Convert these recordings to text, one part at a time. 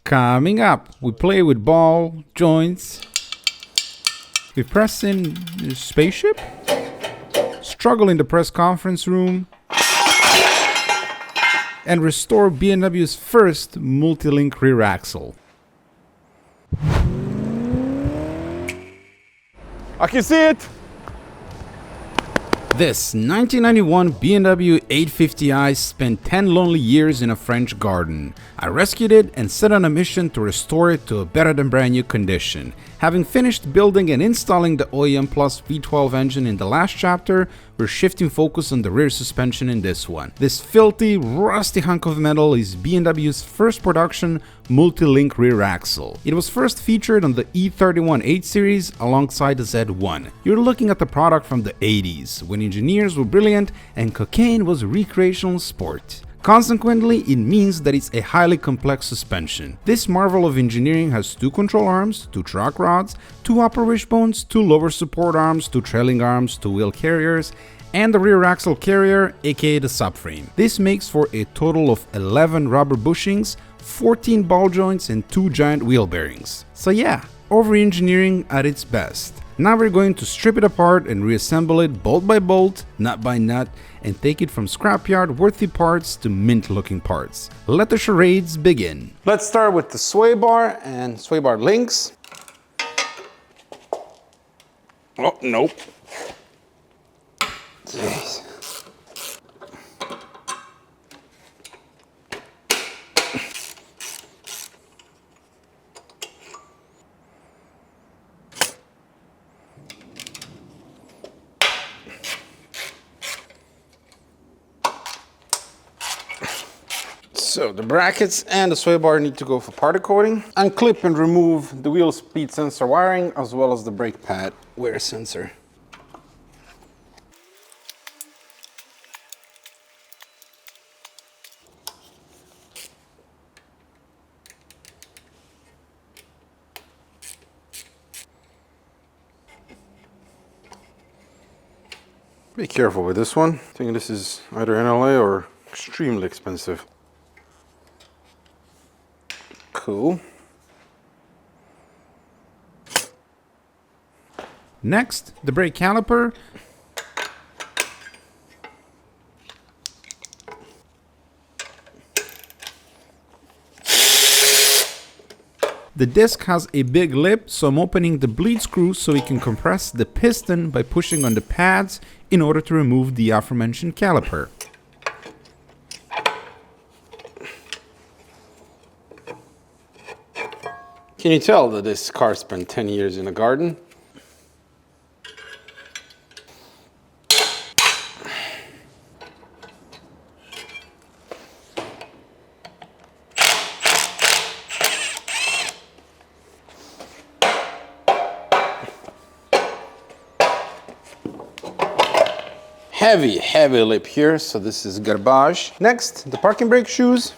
Coming up, we play with ball joints. We press in the spaceship. Struggle in the press conference room. And restore BMW's first multi-link rear axle. I can see it! This 1991 BMW 850i spent 10 lonely years in a French garden. I rescued it and set on a mission to restore it to a better than brand new condition. Having finished building and installing the OEM Plus V12 engine in the last chapter, we're shifting focus on the rear suspension in this one. This filthy, rusty hunk of metal is BMW's first production multi-link rear axle. It was first featured on the E31 8 series alongside the Z1. You're looking at the product from the 80s, when engineers were brilliant and cocaine was a recreational sport. Consequently, it means that it's a highly complex suspension. This marvel of engineering has two control arms, two track rods, two upper wishbones, two lower support arms, two trailing arms, two wheel carriers, and the rear axle carrier, aka the subframe. This makes for a total of 11 rubber bushings, 14 ball joints, and 2 giant wheel bearings. So yeah, over-engineering at its best. Now we're going to strip it apart and reassemble it bolt by bolt, nut by nut, and take it from scrapyard worthy parts to mint looking parts. Let the charades begin. Let's start with the sway bar and sway bar links. Oh, nope. Jeez. So the brackets and the sway bar need to go for powder coating. Unclip and remove the wheel speed sensor wiring as well as the brake pad wear sensor. Be careful with this one. I think this is either NLA or extremely expensive. Cool. Next, the brake caliper. The disc has a big lip, so I'm opening the bleed screw so we can compress the piston by pushing on the pads in order to remove the aforementioned caliper. Can you tell that this car spent 10 years in a garden? Heavy lip here, so this is garbage. Next, the parking brake shoes.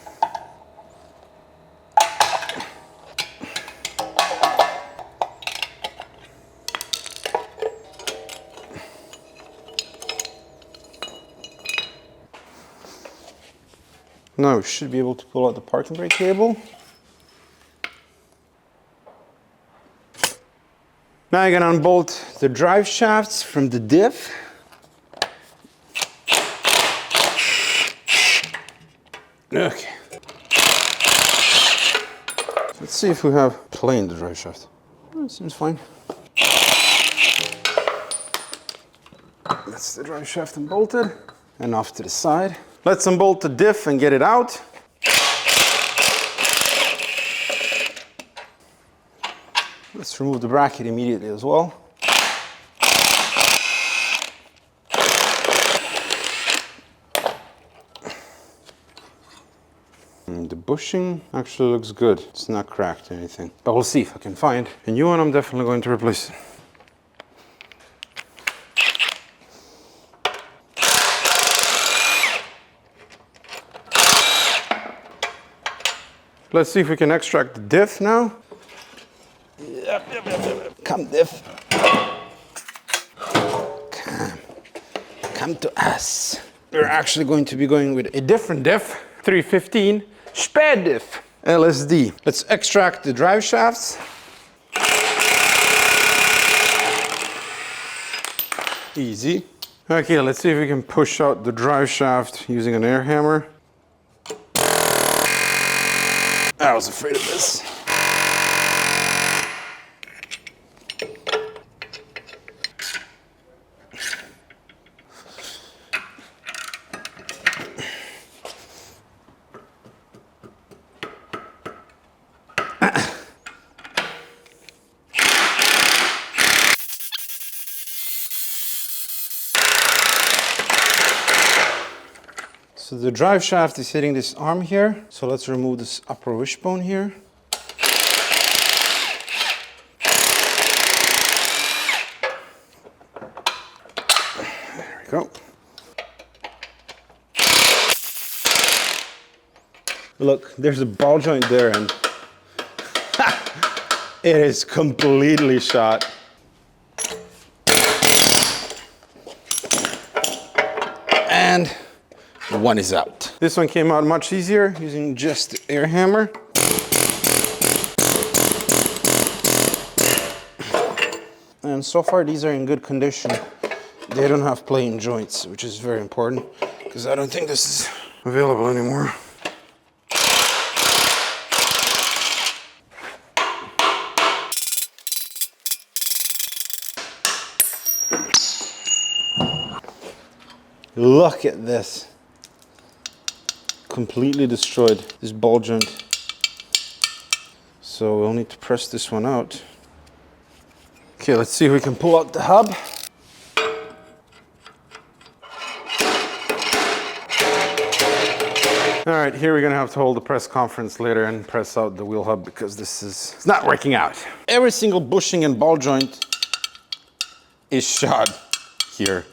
Now we should be able to pull out the parking brake cable. Now I'm gonna unbolt the drive shafts from the diff. Okay. Let's see if we have planed the drive shaft. Oh, it seems fine. That's the drive shaft unbolted and off to the side. Let's unbolt the diff and get it out. Let's remove the bracket immediately as well. And the bushing actually looks good. It's not cracked or anything. But we'll see if I can find a new one. I'm definitely going to replace it. Let's see if we can extract the diff now. Yep. Come, diff. Come to us. We're actually going to be going with a different diff, 315 Spare diff. LSD. Let's extract the drive shafts. Easy. Okay, let's see if we can push out the drive shaft using an air hammer. I was afraid of this. So the drive shaft is hitting this arm here. So let's remove this upper wishbone here. There we go. Look, there's a ball joint there and it is completely shot. And one is out. This one came out much easier using just the air hammer. And so far these are in good condition. They don't have plain joints, which is very important because I don't think this is available anymore. Look at this. Completely destroyed this ball joint. So we'll need to press this one out. Okay, let's see if we can pull out the hub. All right, here we're gonna have to hold a press conference later and press out the wheel hub because it's not working out. Every single bushing and ball joint is shot here.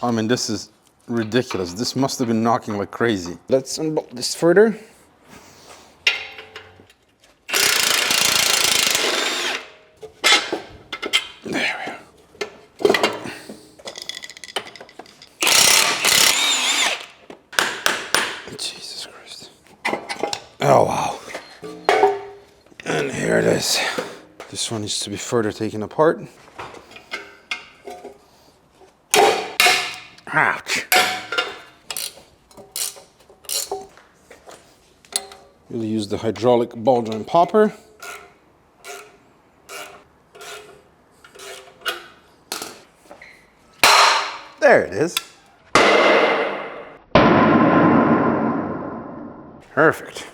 I mean, this is ridiculous. This must have been knocking like crazy. Let's unbolt this further. There we go. Jesus Christ. Oh, wow. And here it is. This one needs to be further taken apart. Ouch. We'll use the hydraulic ball joint popper. There it is. Perfect.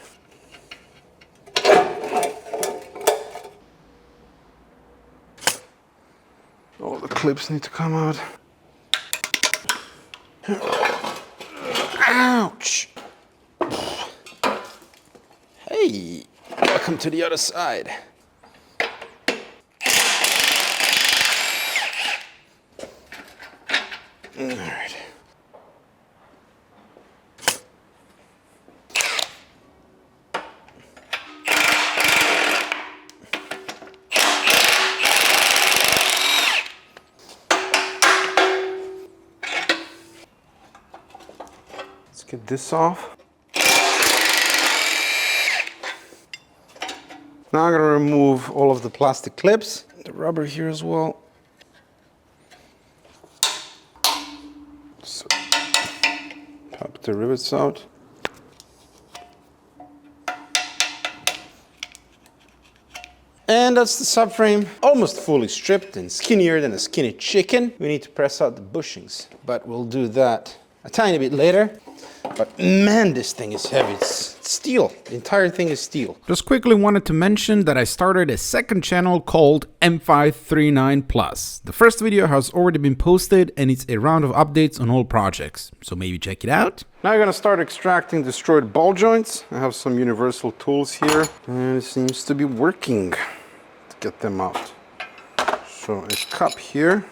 All the clips need to come out. Ouch! Hey, welcome to the other side. All right. Let's get this off. Now I'm going to remove all of the plastic clips, the rubber here as well. So, pop the rivets out. And that's the subframe, almost fully stripped and skinnier than a skinny chicken. We need to press out the bushings, but we'll do that a tiny bit later. But man, this thing is heavy. It's steel. The entire thing is steel. Just quickly wanted to mention that I started a second channel called M539 Plus. The first video has already been posted and it's a round of updates on all projects. So maybe check it out. Now I'm going to start extracting destroyed ball joints. I have some universal tools here and it seems to be working to get them out. So a cup here.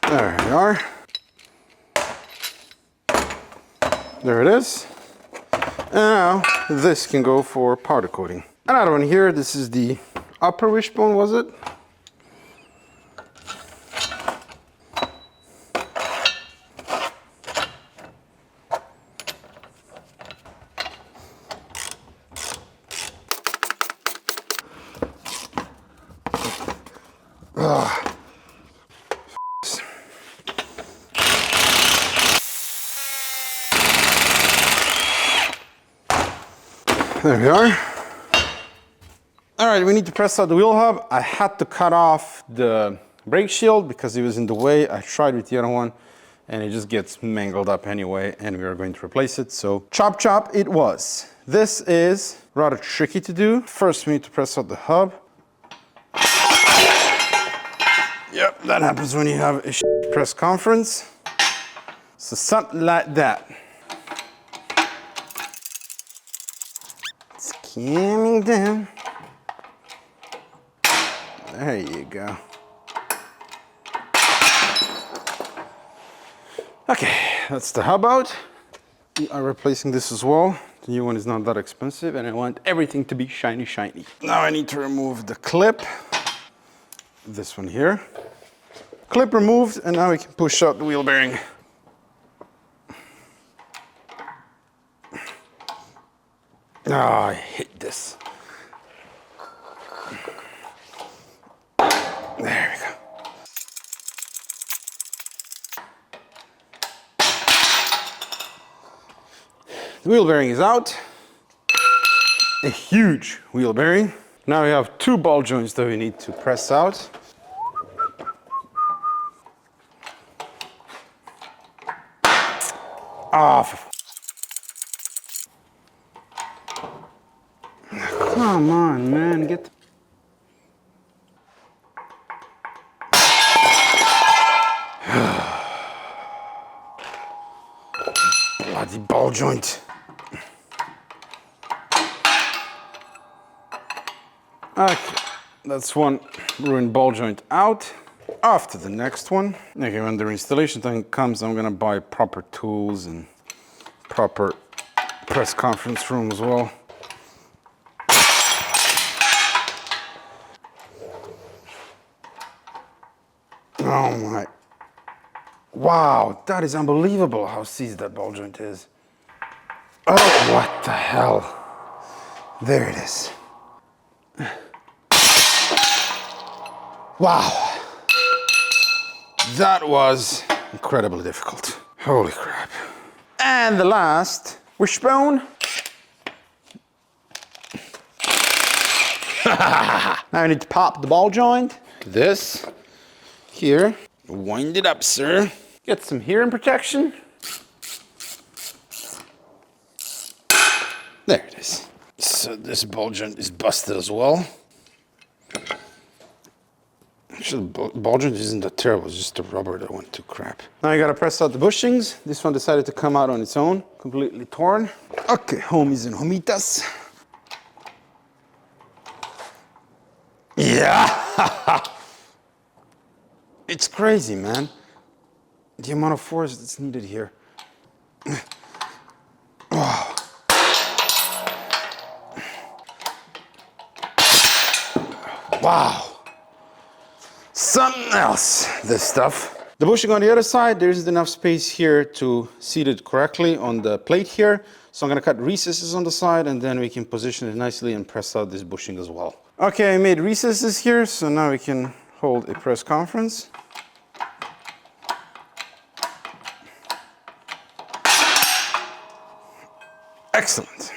There we are. There it is. Now, this can go for powder coating. Another one here, this is the upper wishbone, was it? There we are. All right, we need to press out the wheel hub. I had to cut off the brake shield because it was in the way. I tried with the other one and it just gets mangled up anyway, and we are going to replace it. So chop chop it was. This is rather tricky to do. First we need to press out the hub. Yep, that happens when you have a press conference. So something like that. It's coming down. There you go. Okay, that's the hub out. We are replacing this as well. The new one is not that expensive and I want everything to be shiny, shiny. Now I need to remove the clip. This one here. Clip removed, and now we can push out the wheel bearing. Oh, I hate this. There we go. The wheel bearing is out. A huge wheel bearing. Now we have two ball joints that we need to press out. Off. Come on, man, get. Bloody ball joint. Okay, that's one ruined ball joint out. Off to the next one. Okay, when the installation time comes, I'm gonna buy proper tools and proper press conference room as well. Oh my. Wow, that is unbelievable how seized that ball joint is. Oh, what the hell. There it is. Wow. That was incredibly difficult. Holy crap. And the last wishbone. Now I need to pop the ball joint. This here. Wind it up, sir. Get some hearing protection. There it is. So this ball joint is busted as well. Actually, the ball joint isn't that terrible, it's just the rubber that went to crap. Now you gotta press out the bushings. This one decided to come out on its own, completely torn. Okay, homies and homitas. Yeah! It's crazy, man. The amount of force that's needed here. Oh. Wow. Something else, this stuff. The bushing on the other side, there isn't enough space here to seat it correctly on the plate here. So I'm gonna cut recesses on the side and then we can position it nicely and press out this bushing as well. Okay, I made recesses here, so now we can hold a press conference. Excellent.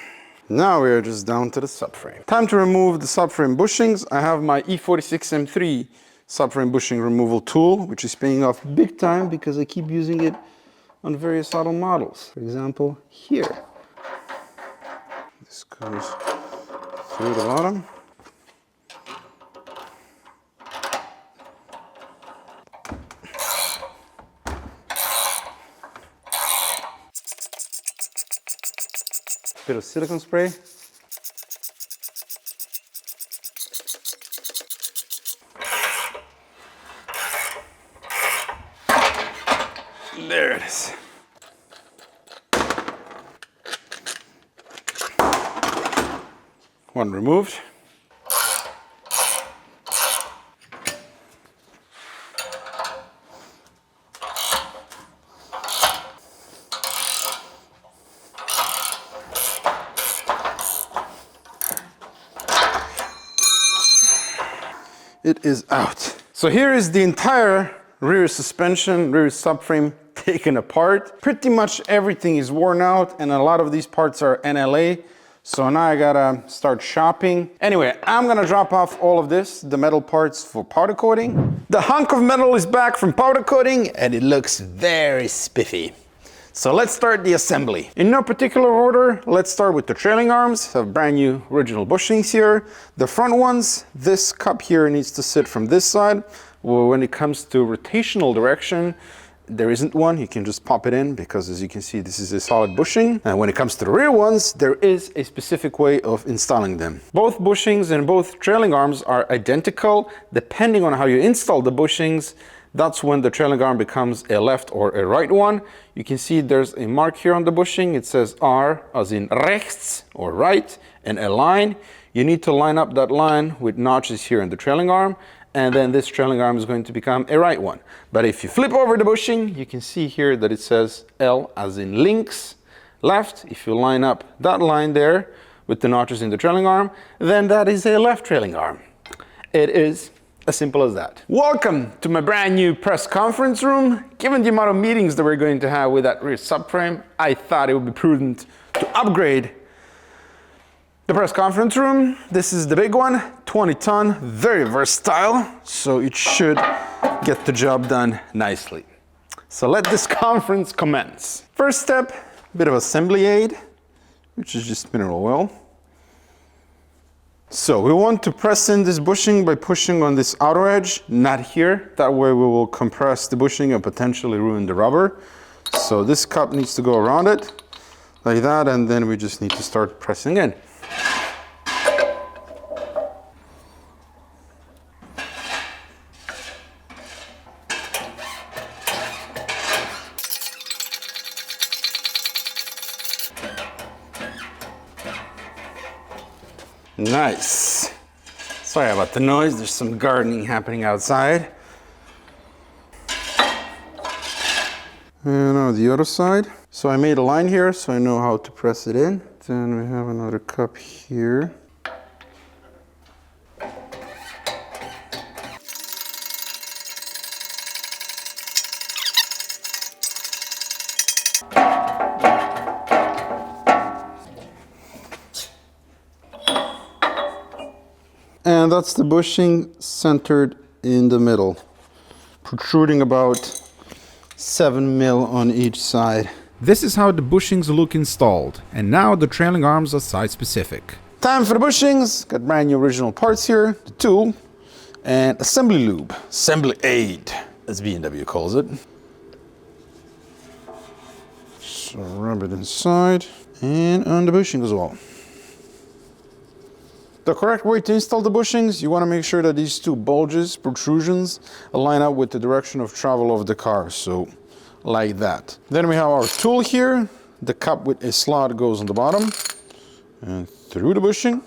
Now we are just down to the subframe. Time to remove the subframe bushings. I have my E46M3 subframe bushing removal tool, which is paying off big time because I keep using it on various auto models. For example, here. This goes through the bottom. Bit of silicone spray. There it is. one removed. It is out. So here is the entire rear suspension, rear subframe taken apart. Pretty much everything is worn out and a lot of these parts are NLA. So now I gotta start shopping. Anyway, I'm gonna drop off all of this, the metal parts, for powder coating. The hunk of metal is back from powder coating and it looks very spiffy. So let's start the assembly. In no particular order, let's start with the trailing arms. I have brand new original bushings here. The front ones, this cup here needs to sit from this side. Well, when it comes to rotational direction, there isn't one. You can just pop it in because, as you can see, this is a solid bushing. And when it comes to the rear ones, there is a specific way of installing them. Both bushings and both trailing arms are identical. Depending on how you install the bushings, that's when the trailing arm becomes a left or a right one. You can see there's a mark here on the bushing. It says R as in rechts or right, and a line. You need to line up that line with notches here in the trailing arm, and then this trailing arm is going to become a right one. But if you flip over the bushing, you can see here that it says L as in links, left. If you line up that line there with the notches in the trailing arm, then that is a left trailing arm. It is as simple as that. Welcome to my brand new press conference room. Given the amount of meetings that we're going to have with that rear subframe, I thought it would be prudent to upgrade the press conference room. This is the big one, 20-ton, very versatile, so it should get the job done nicely. So let this conference commence. First step, a bit of assembly aid, which is just mineral oil. So we want to press in this bushing by pushing on this outer edge, not here. That way we will compress the bushing and potentially ruin the rubber. So this cup needs to go around it, like that, and then we just need to start pressing in. Nice. Sorry about the noise, there's some gardening happening outside. And now the other side. So I made a line here so I know how to press it in. Then we have another cup here. And that's the bushing centered in the middle, protruding about 7 mil on each side. This is how the bushings look installed, and now the trailing arms are site specific. Time for the bushings. Got brand new original parts here, the tool, and assembly lube, assembly aid, as BMW calls it. So rub it inside and on the bushing as well. The correct way to install the bushings, you want to make sure that these two bulges, protrusions, line up with the direction of travel of the car, so like that. Then we have our tool here. The cup with a slot goes on the bottom and through the bushing.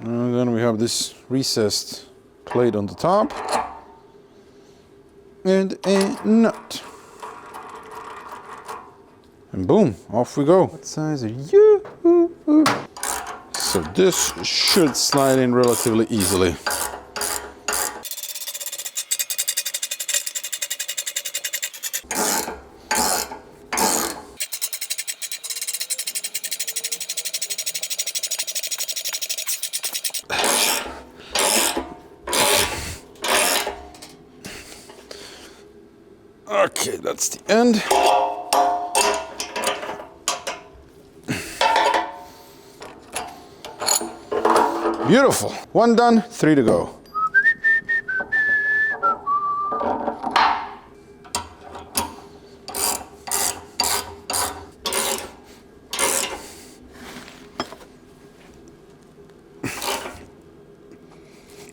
And then we have this recessed plate on the top and a nut. And boom, off we go. What size are you? So this should slide in relatively easily. Okay, that's the end. Beautiful. One done, 3 to go.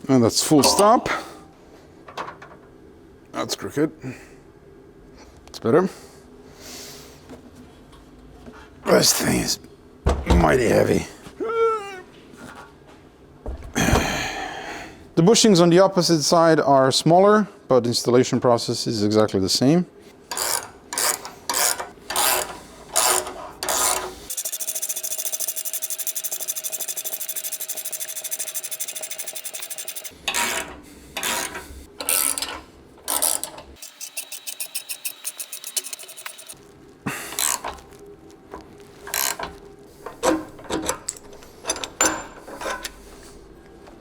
And that's full stop. That's crooked. It's better. This thing is mighty heavy. The bushings on the opposite side are smaller, but the installation process is exactly the same.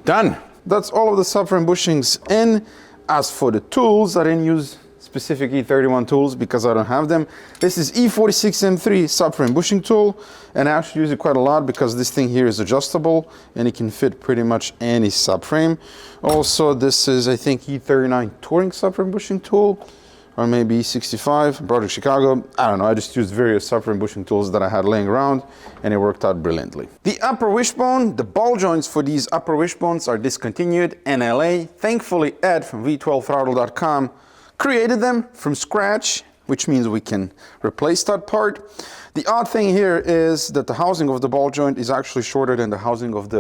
Done. That's all of the subframe bushings in. As for the tools, I didn't use specific E31 tools because I don't have them. This is E46M3 subframe bushing tool, and I actually use it quite a lot because this thing here is adjustable and it can fit pretty much any subframe. Also, this is, I think, E39 touring subframe bushing tool, or maybe E65, Project Chicago. I don't know, I just used various subframe bushing tools that I had laying around and it worked out brilliantly. The upper wishbone, the ball joints for these upper wishbones are discontinued in LA. Thankfully, Ed from V12throttle.com created them from scratch, which means we can replace that part. The odd thing here is that the housing of the ball joint is actually shorter than the housing of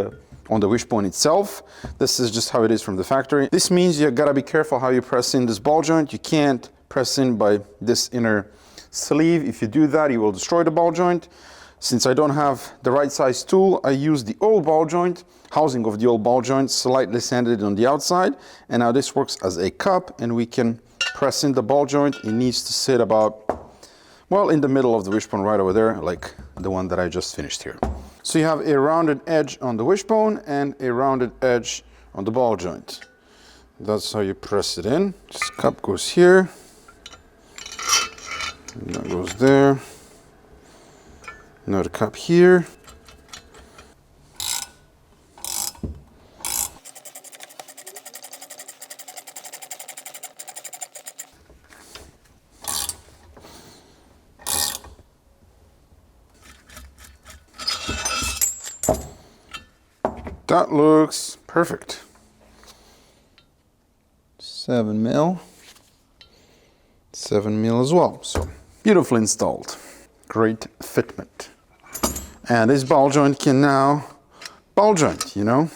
on the wishbone itself. This is just how it is from the factory. This means you gotta be careful how you press in this ball joint. You can't press in by this inner sleeve. If you do that, you will destroy the ball joint. Since I don't have the right size tool, I use the old ball joint, housing of the old ball joint, slightly sanded on the outside. And now this works as a cup and we can press in the ball joint. It needs to sit about, well, in the middle of the wishbone right over there, like the one that I just finished here. So you have a rounded edge on the wishbone and a rounded edge on the ball joint. That's how you press it in. This cup goes here. And that goes there. Another cup here. That looks perfect. 7 mil. 7 mil as well. So beautifully installed. Great fitment. And this ball joint can now ball joint, you know.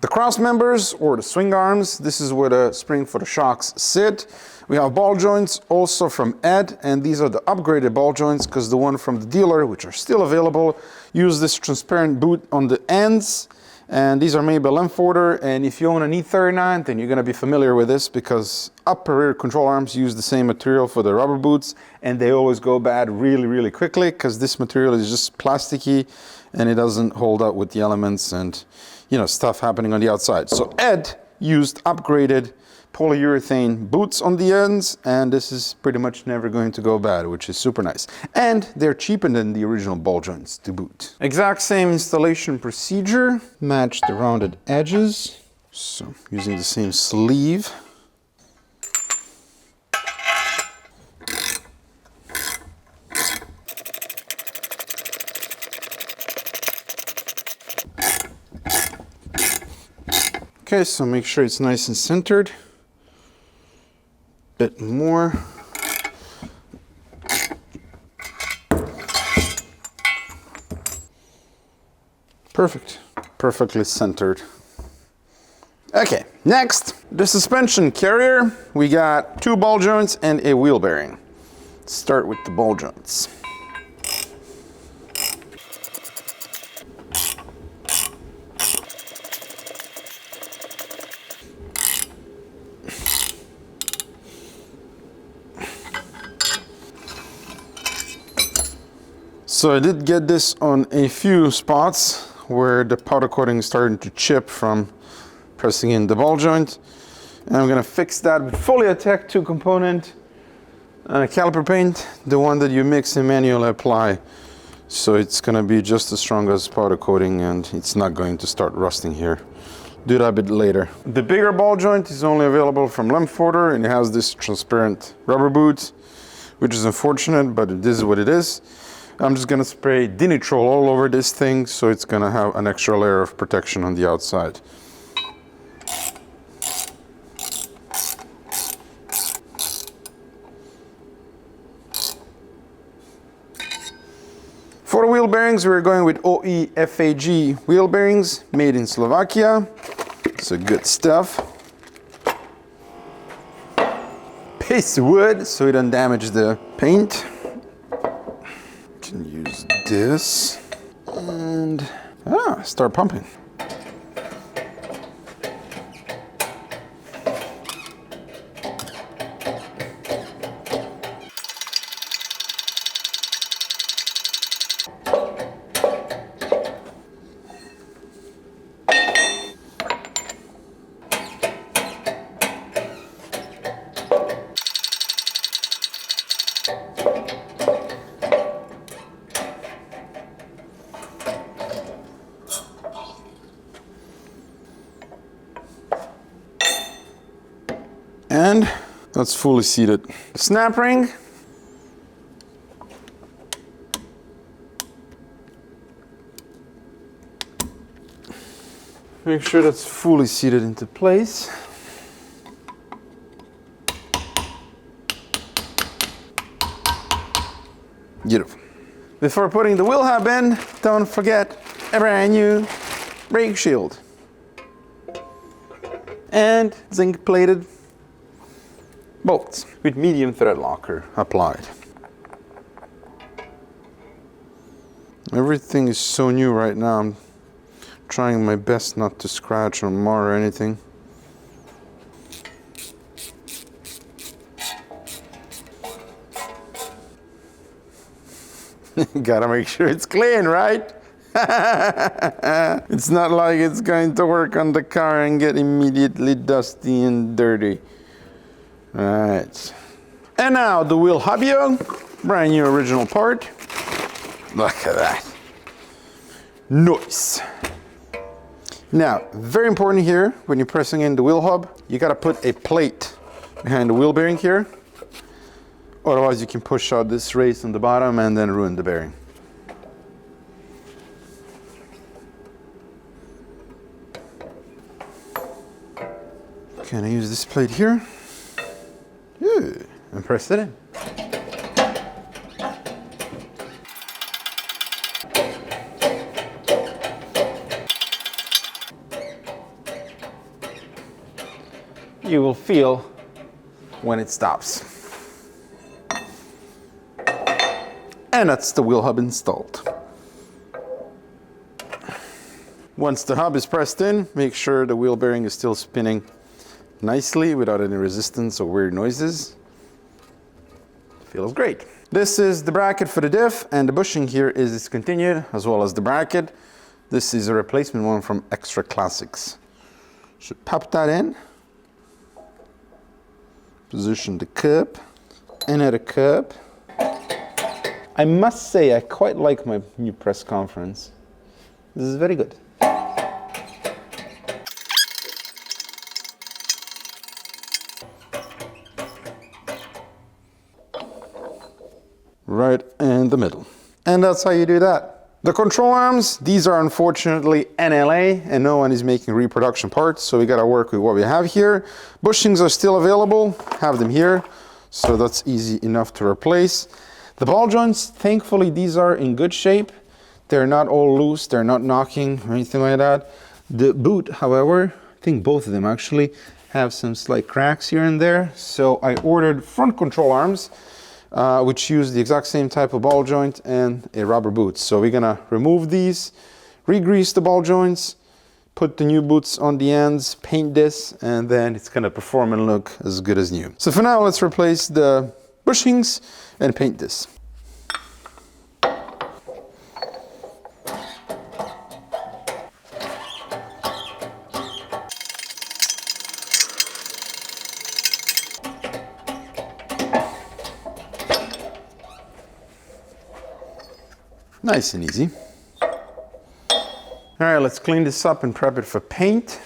The cross members or the swing arms, this is where the spring for the shocks sit. We have ball joints also from Ed, and these are the upgraded ball joints because the one from the dealer, which are still available, use this transparent boot on the ends. And these are made by Lemforder, and if you own an E39, then you're gonna be familiar with this because upper rear control arms use the same material for the rubber boots, and they always go bad really, really quickly because this material is just plasticky and it doesn't hold up with the elements and, you know, stuff happening on the outside. So Ed used upgraded polyurethane boots on the ends, and this is pretty much never going to go bad, which is super nice. And they're cheaper than the original ball joints to boot. Exact same installation procedure. Match the rounded edges. So using the same sleeve. Okay, so make sure it's nice and centered. Bit more. Perfect. Perfectly centered. Okay, next, the suspension carrier. We got 2 ball joints and a wheel bearing. Let's start with the ball joints. So I did get this on a few spots where the powder coating is starting to chip from pressing in the ball joint. And I'm gonna fix that with fully attack 2-component caliper paint, the one that you mix and manually apply. So it's gonna be just as strong as powder coating and it's not going to start rusting here. Do that a bit later. The bigger ball joint is only available from Lemforder and it has this transparent rubber boot, which is unfortunate, but this is what it is. I'm just gonna spray Dinitrol all over this thing so it's gonna have an extra layer of protection on the outside. For the wheel bearings, we're going with OE FAG wheel bearings made in Slovakia. So good stuff. Paste the wood so it doesn't damage the paint. Can use this and start pumping. And that's fully seated. Snap ring. Make sure that's fully seated into place. Beautiful. Before putting the wheel hub in, don't forget a brand new brake shield. And zinc plated bolts with medium thread locker applied. Everything is so new right now. I'm trying my best not to scratch or mar or anything. Gotta make sure it's clean, right? It's not like it's going to work on the car and get immediately dusty and dirty. Alright. And now the wheel hubio, brand new original part. Look at that. Nice. Now, very important here, when you're pressing in the wheel hub, you gotta put a plate behind the wheel bearing here. Otherwise you can push out this race on the bottom and then ruin the bearing. Can I use this plate here? Yeah, and press it in. You will feel when it stops. And that's the wheel hub installed. Once the hub is pressed in, make sure the wheel bearing is still spinning nicely without any resistance or weird noises. Feels great. This is the bracket for the diff, and the bushing here is discontinued, as well as the bracket. This is a replacement one from Extra Classics. Should pop that in. Position the cup, another cup. I must say I quite like my new press conference. This is very good. Right in the middle. And that's how you do that. The control arms, these are unfortunately NLA and no one is making reproduction parts, so we gotta work with what we have here. Bushings are still available, have them here, so that's easy enough to replace. The ball joints, thankfully these are in good shape. They're not all loose, they're not knocking or anything like that. The boot, however, I think both of them actually have some slight cracks here and there, so I ordered front control arms, which use the exact same type of ball joint and a rubber boot. So we're gonna remove these, re-grease the ball joints, put the new boots on the ends, paint this, and then it's gonna perform and look as good as new. So for now, let's replace the bushings and paint this. Nice and easy. All right, let's clean this up and prep it for paint.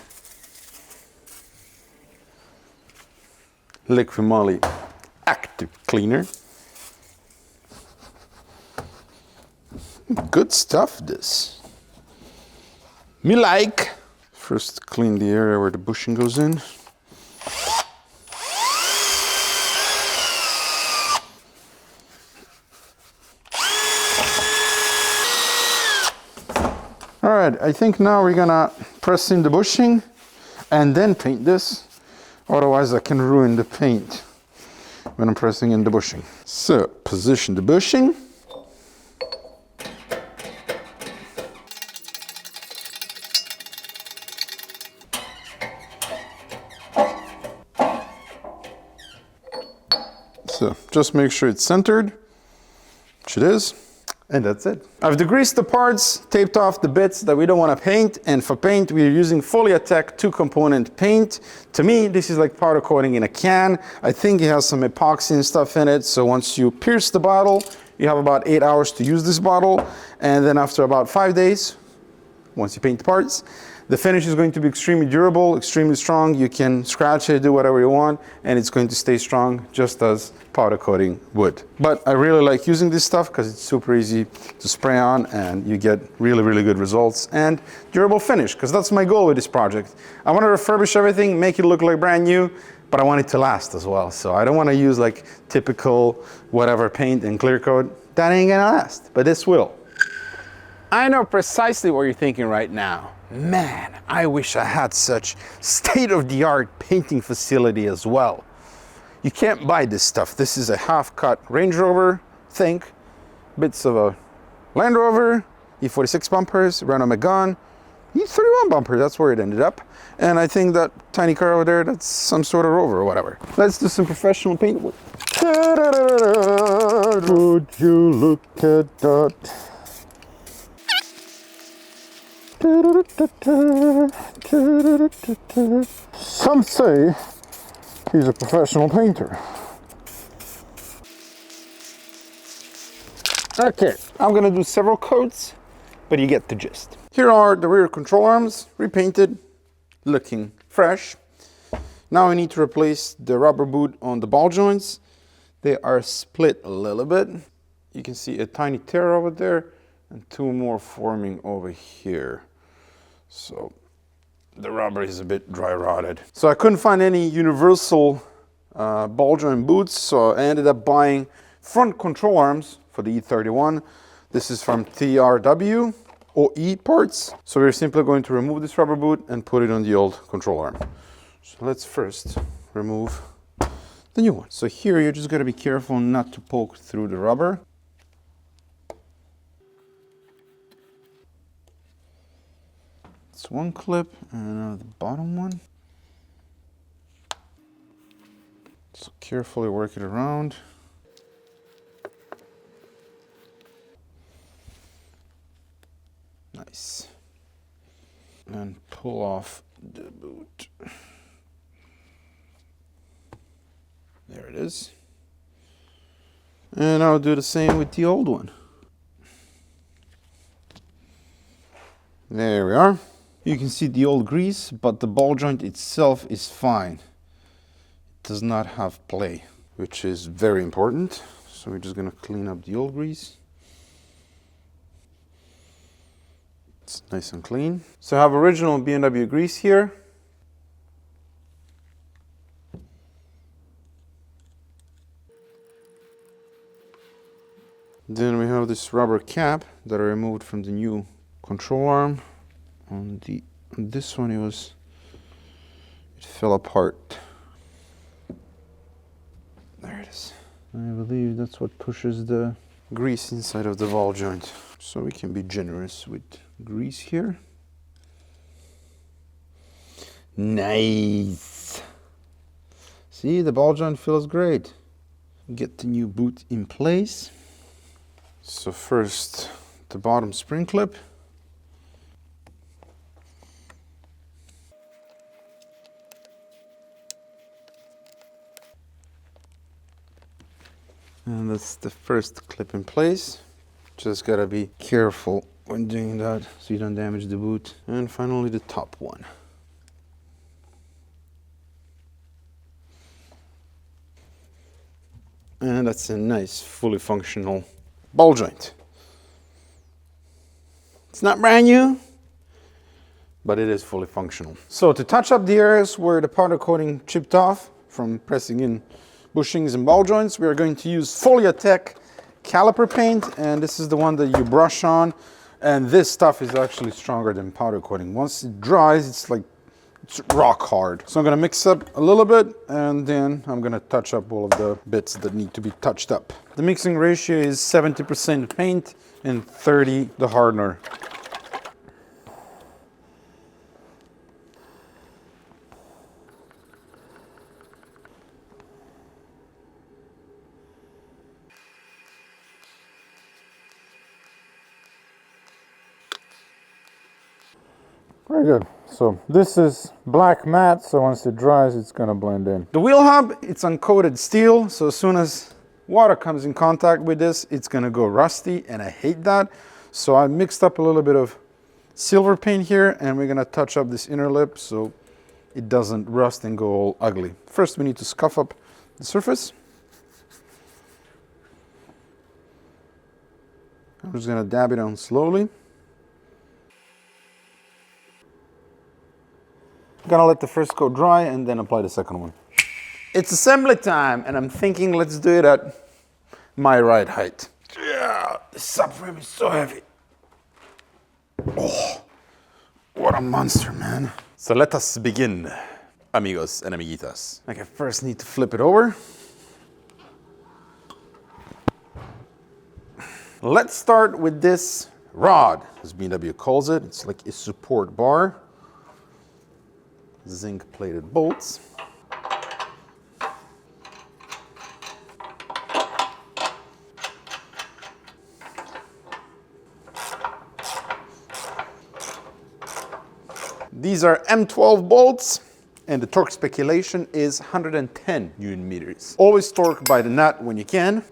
Liquid Moly Active Cleaner. Good stuff, this. Me like. First clean the area where the bushing goes in. All right, I think now we're gonna press in the bushing. and then paint this. Otherwise I can ruin the paint when I'm pressing in the bushing. So position the bushing. So just make sure it's centered, which it is, and that's it. I've degreased the parts, taped off the bits that we don't want to paint, and for paint we're using Foliatec 2-component paint. To me, this is like powder coating in a can. I think it has some epoxy and stuff in it, so once you pierce the bottle, you have about 8 hours to use this bottle, and then after about 5 days, once you paint the parts, the finish is going to be extremely durable, extremely strong. You can scratch it, do whatever you want, and it's going to stay strong just as powder coating would. But I really like using this stuff because it's super easy to spray on and you get really, really good results and durable finish, because that's my goal with this project. I want to refurbish everything, make it look like brand new, but I want it to last as well. So I don't want to use like typical whatever paint and clear coat. That ain't gonna last, but this will. I know precisely what you're thinking right now. Man, I wish I had such state-of-the-art painting facility as well. You can't buy this stuff. This is a half-cut Range Rover, think. Bits of a Land Rover, E46 bumpers, Renault Megane, E31 bumper, that's where it ended up. And I think that tiny car over there, that's some sort of Rover or whatever. Let's do some professional paint work. Would you look at that? Some say he's a professional painter. Okay, I'm gonna do several coats, but you get the gist. Here are the rear control arms, repainted, looking fresh. Now I need to replace the rubber boot on the ball joints. They are split a little bit. You can see a tiny tear over there and two more forming over here. So the rubber is a bit dry rotted. So I couldn't find any universal ball joint boots, so I ended up buying front control arms for the E31. This is from TRW OE parts. So we're simply going to remove this rubber boot and put it on the old control arm. So let's first remove the new one. So here you're just gotta be careful not to poke through the rubber. It's one clip and now the bottom one. So carefully work it around. Nice. And pull off the boot. There it is. And I'll do the same with the old one. There we are. You can see the old grease, but the ball joint itself is fine. It does not have play, which is very important. So we're just gonna clean up the old grease. It's nice and clean. So I have original BMW grease here. Then we have this rubber cap that I removed from the new control arm. On this one it fell apart. There it is. I believe that's what pushes the grease inside of the ball joint. So we can be generous with grease here. Nice. See, the ball joint feels great. Get the new boot in place. So first, the bottom spring clip. And that's the first clip in place. Just gotta be careful when doing that so you don't damage the boot. And finally the top one. And that's a nice, fully functional ball joint. It's not brand new, but it is fully functional. So to touch up the areas where the powder coating chipped off from pressing in bushings and ball joints, we are going to use Foliatec caliper paint, and this is the one that you brush on, and this stuff is actually stronger than powder coating. Once it dries, it's like It's rock hard. So I'm gonna mix up a little bit and then I'm gonna touch up all of the bits that need to be touched up. The mixing ratio is 70% paint and 30 the hardener. Very good. So this is black matte, so once it dries, it's gonna blend in. The wheel hub, it's uncoated steel, so as soon as water comes in contact with this, it's gonna go rusty, and I hate that. So I mixed up a little bit of silver paint here, and we're gonna touch up this inner lip so it doesn't rust and go all ugly. First, we need to scuff up the surface. I'm just gonna dab it on slowly. Gonna let the first coat dry and then apply the second one. It's assembly time, and I'm thinking let's do it at my ride height. Yeah, the subframe is so heavy. Oh, what a monster, man. So let us begin, amigos and amiguitas. Okay, first need to flip it over. Let's start with this rod, as BMW calls it. It's like a support bar. Zinc plated bolts. These are M12 bolts, and the torque speculation is 110 Newton meters. Always torque by the nut when you can.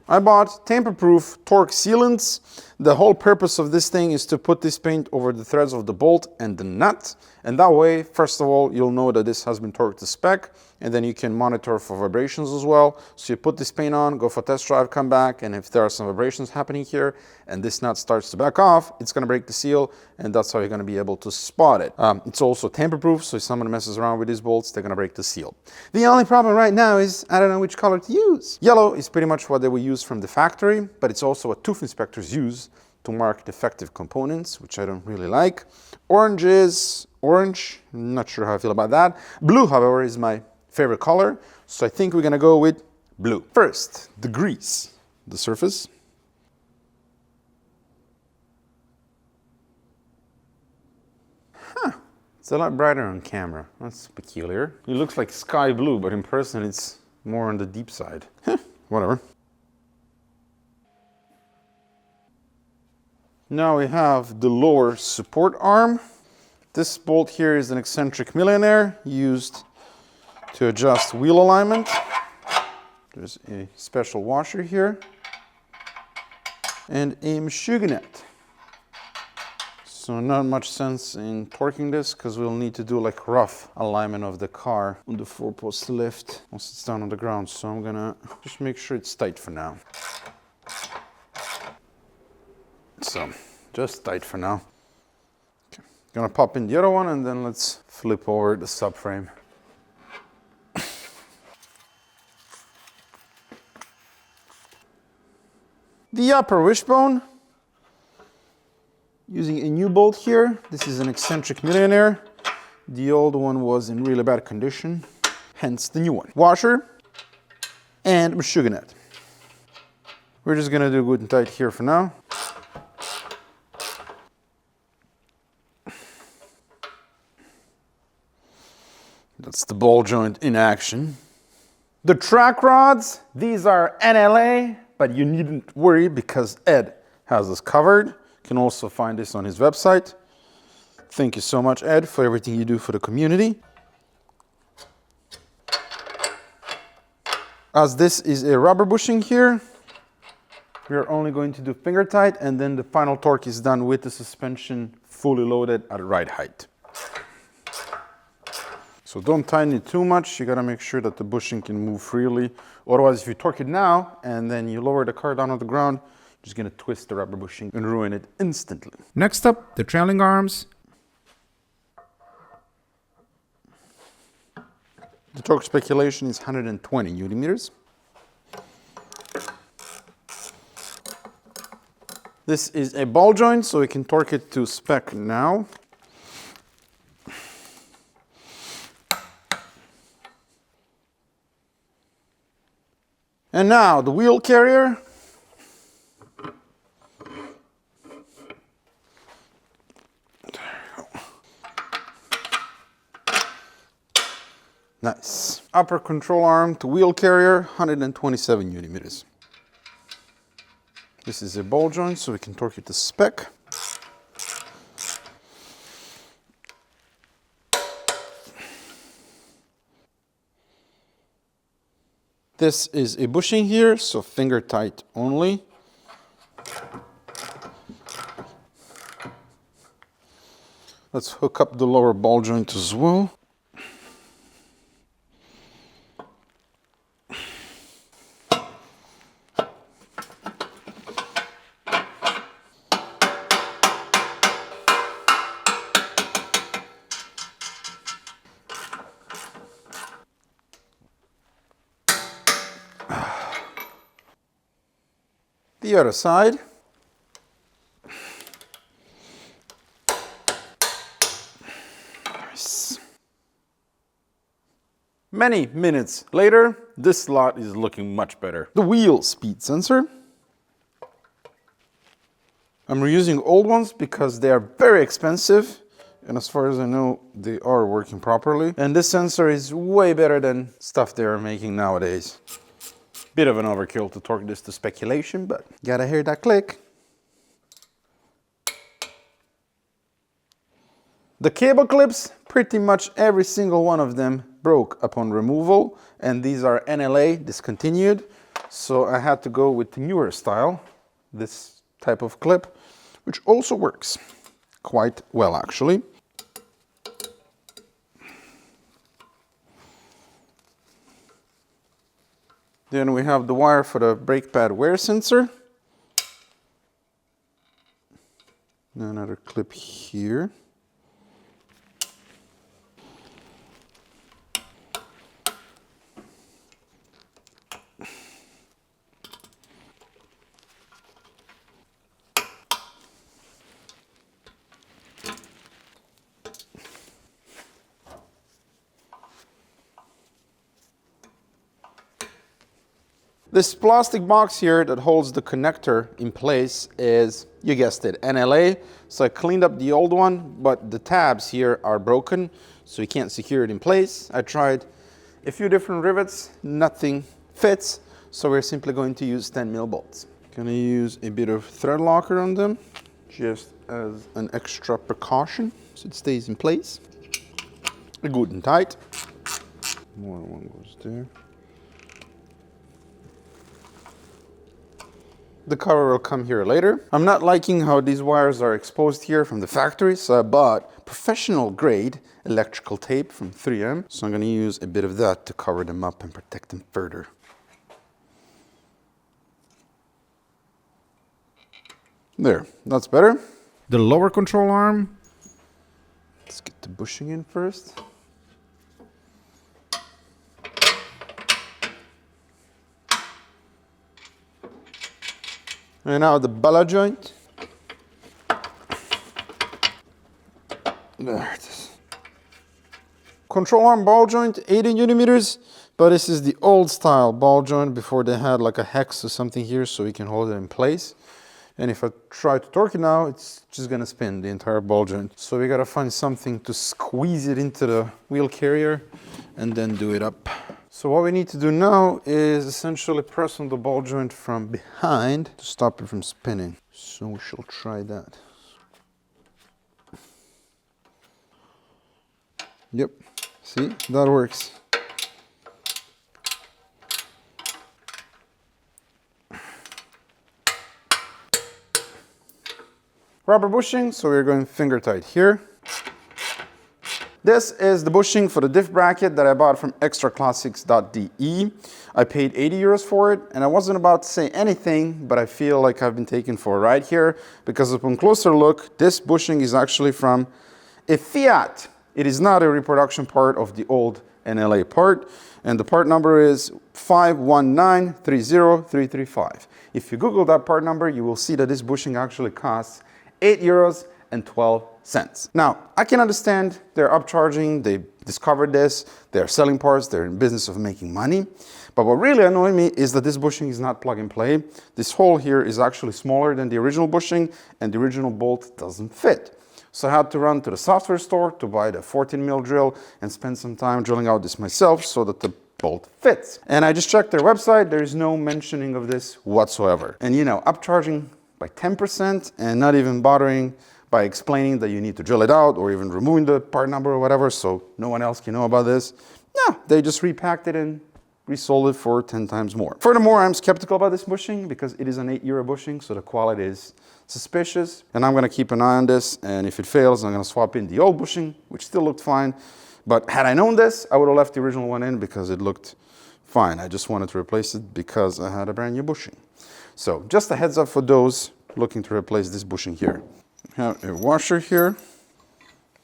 I bought tamper-proof torque sealants. The whole purpose of this thing is to put this paint over the threads of the bolt and the nut. And that way, first of all, you'll know that this has been torqued to spec, and then you can monitor for vibrations as well. So you put this paint on, go for a test drive, come back, and if there are some vibrations happening here and this nut starts to back off, it's gonna break the seal, and that's how you're gonna be able to spot it. It's also tamper-proof, so if someone messes around with these bolts, they're gonna break the seal. The only problem right now is I don't know which color to use. Yellow is pretty much what they will use from the factory, but it's also what tooth inspectors use to mark defective components, which I don't really like. Orange is orange, not sure how I feel about that. Blue, however, is my favorite color, so I think we're gonna go with blue. First, the grease, the surface. Huh, it's a lot brighter on camera. That's peculiar. It looks like sky blue, but in person it's more on the deep side. Whatever. Now we have the lower support arm. This bolt here is an eccentric millionaire used to adjust wheel alignment. There's a special washer here and a machinenet. So not much sense in torquing this because we'll need to do like rough alignment of the car on the 4-post lift once it's down on the ground. So I'm gonna just make sure it's tight for now. So, just tight for now. Okay. Gonna pop in the other one and then let's flip over the subframe. The upper wishbone, using a new bolt here. This is an eccentric millionaire. The old one was in really bad condition, hence the new one. Washer and machinenet. We're just gonna do good and tight here for now. That's the ball joint in action. The track rods, these are NLA, but you needn't worry because Ed has us covered. You can also find this on his website. Thank you so much, Ed, for everything you do for the community. As this is a rubber bushing here, we are only going to do finger tight, and then the final torque is done with the suspension fully loaded at ride height. So don't tighten it too much. You gotta make sure that the bushing can move freely. Otherwise, if you torque it now and then you lower the car down on the ground, you're just gonna twist the rubber bushing and ruin it instantly. Next up, the trailing arms. The torque speculation is 120 Newton meters. This is a ball joint, so we can torque it to spec now. And now the wheel carrier. Nice. Upper control arm to wheel carrier, 127 Nm. This is a ball joint, so we can torque it to spec. This is a bushing here, so finger tight only. Let's hook up the lower ball joint as well. The other side. Nice. Many minutes later, this slot is looking much better. The wheel speed sensor. I'm reusing old ones because they are very expensive, and as far as I know, they are working properly. And this sensor is way better than stuff they are making nowadays. Bit of an overkill to torque this to speculation, but gotta hear that click. The cable clips, pretty much every single one of them broke upon removal, and these are NLA discontinued, so I had to go with the newer style, this type of clip, which also works quite well actually. Then we have the wire for the brake pad wear sensor. Another clip here. This plastic box here that holds the connector in place is, you guessed it, NLA. So I cleaned up the old one, but the tabs here are broken, so you can't secure it in place. I tried a few different rivets, nothing fits, so we're simply going to use 10mm bolts. Gonna use a bit of thread locker on them, just as an extra precaution, so it stays in place. Good and tight. More one goes there. The cover will come here later. I'm not liking how these wires are exposed here from the factory, so I bought professional grade electrical tape from 3M. So I'm gonna use a bit of that to cover them up and protect them further. There, that's better. The lower control arm. Let's get the bushing in first. And now the balla joint. There it is. Control arm ball joint, 80mm, but this is the old style ball joint before they had like a hex or something here so we can hold it in place. And if I try to torque it now, it's just gonna spin the entire ball joint. So we gotta find something to squeeze it into the wheel carrier and then do it up. So what we need to do now is essentially press on the ball joint from behind to stop it from spinning. So we shall try that. Yep, see, that works. Rubber bushing, so we're going finger tight here. This is the bushing for the diff bracket that I bought from extraclassics.de. I paid 80 euros for it, and I wasn't about to say anything, but I feel like I've been taken for a ride here, because upon closer look, this bushing is actually from a Fiat. It is not a reproduction part of the old NLA part, and the part number is 519-30335. If you Google that part number, you will see that this bushing actually costs €8.12. Now, I can understand they're upcharging, they discovered this, they're selling parts, they're in business of making money. But what really annoyed me is that this bushing is not plug and play. This hole here is actually smaller than the original bushing, and the original bolt doesn't fit. So I had to run to the software store to buy the 14mm drill and spend some time drilling out this myself so that the bolt fits. And I just checked their website, there is no mentioning of this whatsoever. And you know, upcharging by 10% and not even bothering by explaining that you need to drill it out or even removing the part number or whatever so no one else can know about this. No, they just repacked it and resold it for 10 times more. Furthermore, I'm skeptical about this bushing because it is an €8 bushing, so the quality is suspicious. And I'm gonna keep an eye on this, and if it fails, I'm gonna swap in the old bushing, which still looked fine. But had I known this, I would have left the original one in because it looked fine. I just wanted to replace it because I had a brand new bushing. So just a heads up for those looking to replace this bushing here. I have a washer here,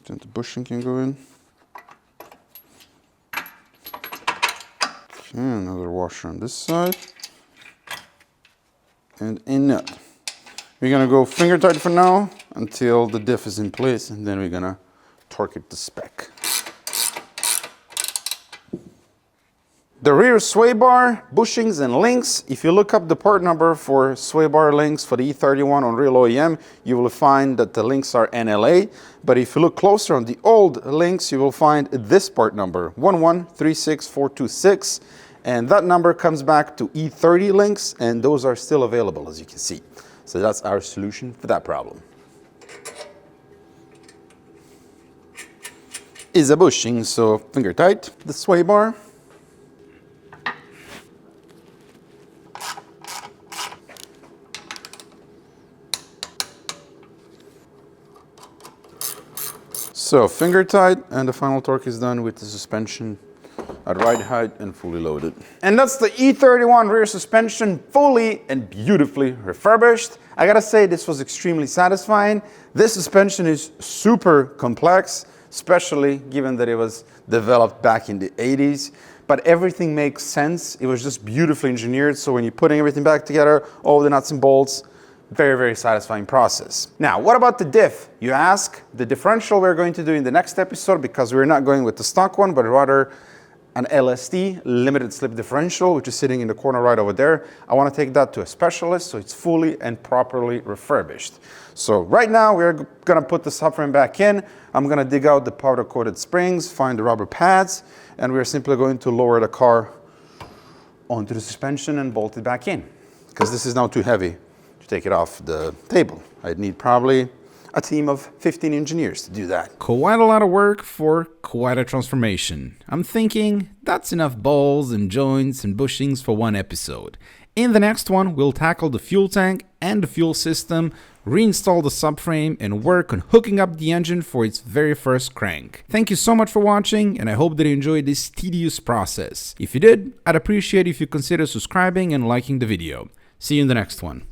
then the bushing can go in. And another washer on this side, and a nut. We're gonna go finger tight for now until the diff is in place, and then we're gonna torque it to spec. The rear sway bar, bushings, and links. If you look up the part number for sway bar links for the E31 on real OEM, you will find that the links are NLA. But if you look closer on the old links, you will find this part number, 1136426. And that number comes back to E30 links, and those are still available, as you can see. So that's our solution for that problem. Is a bushing, so finger tight. The sway bar. So finger tight, and the final torque is done with the suspension at right height and fully loaded. And that's the E31 rear suspension, fully and beautifully refurbished. I gotta say, this was extremely satisfying. This suspension is super complex, especially given that it was developed back in the 80s. But everything makes sense. It was just beautifully engineered, so when you're putting everything back together, all the nuts and bolts, very, very satisfying process. Now, what about the diff? You ask. The differential we're going to do in the next episode, because we're not going with the stock one, but rather an LSD, limited slip differential, which is sitting in the corner right over there. I want to take that to a specialist so it's fully and properly refurbished. So right now we're going to put the subframe back in. I'm going to dig out the powder coated springs, find the rubber pads, and we're simply going to lower the car onto the suspension and bolt it back in, because this is now too heavy to take it off the table. I'd need probably a team of 15 engineers to do that. Quite a lot of work for quite a transformation. I'm thinking that's enough balls and joints and bushings for one episode. In the next one, we'll tackle the fuel tank and the fuel system, reinstall the subframe, and work on hooking up the engine for its very first crank. Thank you so much for watching, and I hope that you enjoyed this tedious process. If you did, I'd appreciate if you consider subscribing and liking the video. See you in the next one.